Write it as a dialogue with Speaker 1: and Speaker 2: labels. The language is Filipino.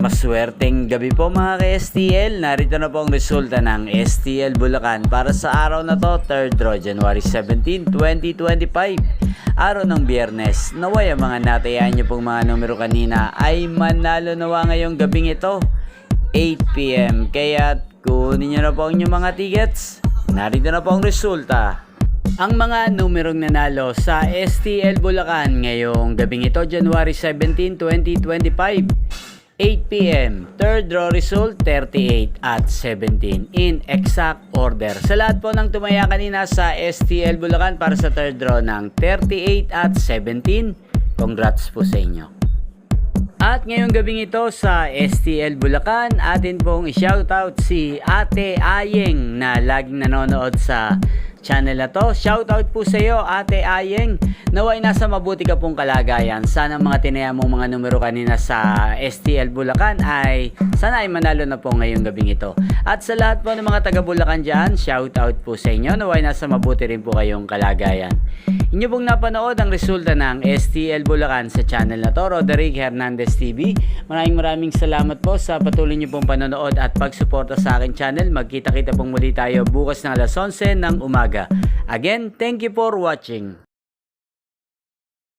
Speaker 1: Maswerteng gabi po mga ka-STL. Narito na po ang resulta ng STL Bulacan para sa araw na to, 3rd draw, January 17, 2025. Araw ng Biyernes. Naway ang mga natayaan nyo pong mga numero kanina ay manalo nawa ngayong gabing ito, 8 PM. Kaya kunin nyo na po ang inyong mga tickets. Narito na po ang resulta. Ang mga numerong nanalo sa STL Bulacan ngayong gabing ito, January 17, 2025. 8 PM, 3rd draw result 38 at 17 in exact order. Sa lahat po ng tumaya kanina sa STL Bulacan para sa 3rd draw ng 38 at 17, congrats po sa inyo. At ngayong gabing ito sa STL Bulacan, atin pong i-shoutout si Ate Ayeng na laging nanonood sa channel na to. Shoutout po sa iyo, Ate Ayeng. Naway nasa mabuti ka pong kalagayan. Sana mga tinaya mong mga numero kanina sa STL Bulacan ay sana ay manalo na po ngayong gabing ito. At sa lahat po ng mga taga Bulacan dyan, shoutout po sa inyo. Naway nasa mabuti rin po kayong kalagayan. Inyo pong napanood ang resulta ng STL Bulacan sa channel na to, Roderick Hernandez TV. Maraming salamat po sa patuloy niyo pong panonood at pagsuporta sa akin channel. Magkita-kita pong muli tayo bukas ng alas 11 ng umaga. Again, thank you for watching.